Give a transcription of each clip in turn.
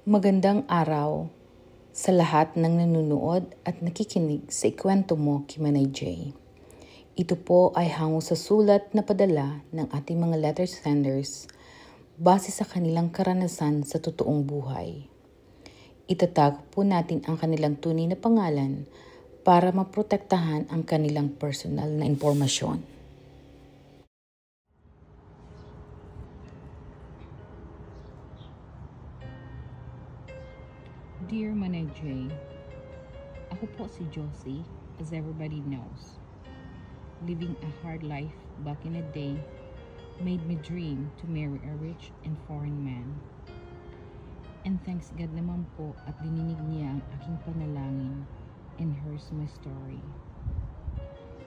Magandang araw sa lahat ng nanonood at nakikinig sa Ikwento Mo Kimanay J. Ito po ay hango sa sulat na padala ng ating mga letter senders base sa kanilang karanasan sa totoong buhay. Itatago po natin ang kanilang tunay na pangalan para maprotektahan ang kanilang personal na impormasyon. Dear Manay J, ako po si Josie, as everybody knows. Living a hard life back in the day made me dream to marry a rich and foreign man. And thanks God naman po at dininig niya ang aking panalangin and hears my story.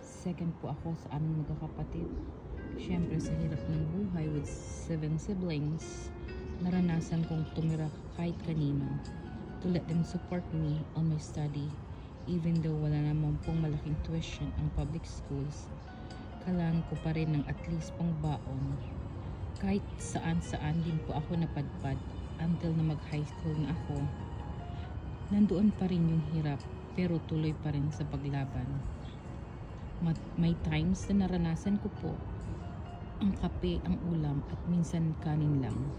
Second po ako sa aming magkakapatid. Siyempre sa hirap ng buhay with 7 siblings, naranasan kong tumira kahit kanino to let them support me on my study. Even though wala naman pong malaking tuition ang public schools, kailangan ko pa rin ng at least pang baon. Kahit saan-saan din po ako napadpad until na mag-high school na ako. Nandoon pa rin yung hirap pero tuloy pa rin sa paglaban. May times na naranasan ko po ang kape, ang ulam at minsan kanin lang.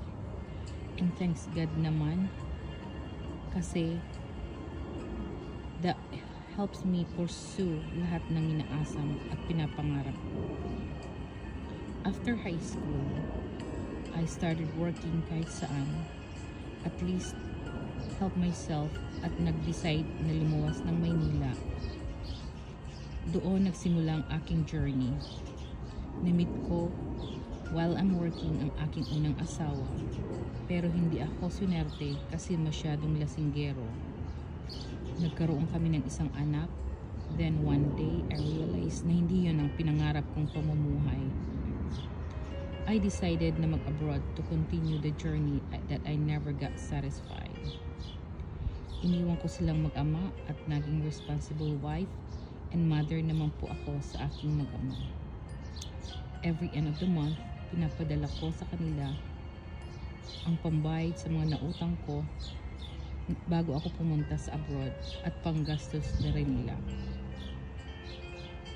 And thanks God naman kasi that helps me pursue lahat ng inaasam at pinapangarap ko. After high school, I started working kahit saan, at least help myself at nag-decide na lumuwas ng Maynila. Doon nagsimula ang aking journey. Namit ko while I'm working ang aking unang asawa, pero hindi ako swinerte kasi masyadong lasinggero. Nagkaroon kami ng isang anak, then one day I realized na hindi yun ang pinangarap kong pamumuhay. I decided na mag-abroad to continue the journey that I never got satisfied. Iniwan ko silang mag-ama at naging responsible wife and mother naman po ako sa aking mag-ama. Every end of the month, pinapadala ko sa kanila ang pambayad sa mga nautang ko bago ako pumunta sa abroad at panggastos na rin nila.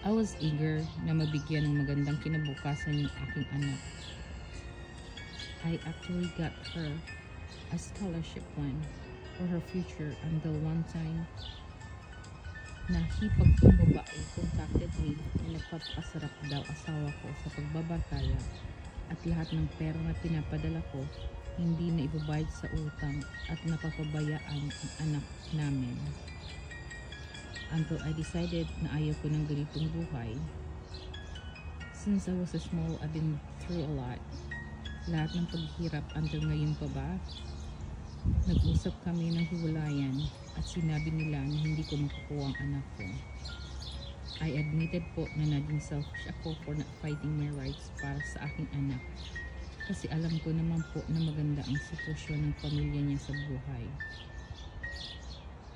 I was eager na mabigyan ng magandang kinabukasan yung aking anak. I actually got her a scholarship plan for her future until one time na hipag kong babae contacted me na nagpapasarap daw asawa ko sa pagbabantaya at lahat ng pera na pinapadala ko hindi na ibabayad sa utang at napapabayaan ang anak namin. Until I decided na ayaw ko ng ganitong buhay. Since I was small, I've been through a lot. Lahat ng paghihirap until ngayon pa ba? Nag-usap kami ng hiwalayan at sinabi nila na hindi ko makukuha ang anak ko. I admitted po na naging selfish ako for not fighting my rights para sa aking anak. Kasi alam ko naman po na maganda ang sitwasyon ng pamilya niya sa buhay.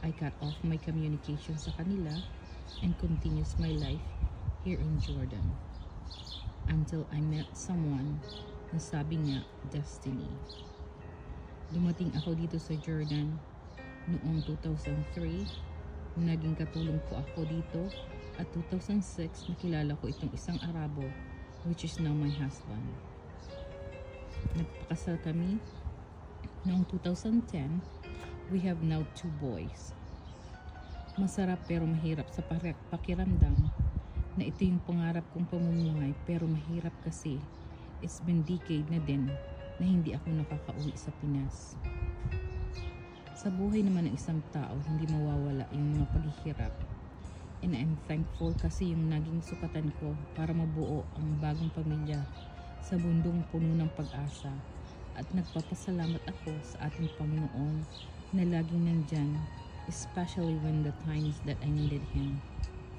I cut off my communication sa kanila and continues my life here in Jordan. Until I met someone na sabi niya, destiny. Dumating ako dito sa Jordan noong 2003. Naging katulong po ako dito at 2006 nakilala ko itong isang Arabo which is now my husband. Nagpakasal kami noong 2010. We have now 2 boys. Masarap pero mahirap sa pakiramdam na ito yung pangarap kong pamumuhay pero mahirap kasi it's been decade na din na hindi ako nakakauwi sa Pinas. Sa buhay naman ng isang tao, hindi mawawala yung mga paghihirap. And I'm thankful kasi yung naging sukatan ko para mabuo ang bagong pamilya sa bundong puno ng pag-asa. At nagpapasalamat ako sa ating Panginoon na laging nandyan, especially when the times that I needed Him,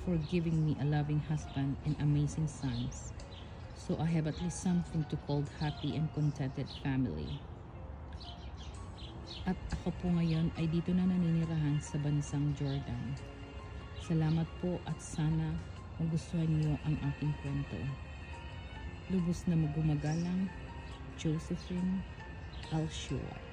for giving me a loving husband and amazing sons. So I have at least something to call happy and contented family. At ako po ngayon ay dito na naninirahan sa bansang Jordan. Salamat po at sana magustuhan niyo ang aking kwento. Lubos na magumagalang, Josephine Alshua.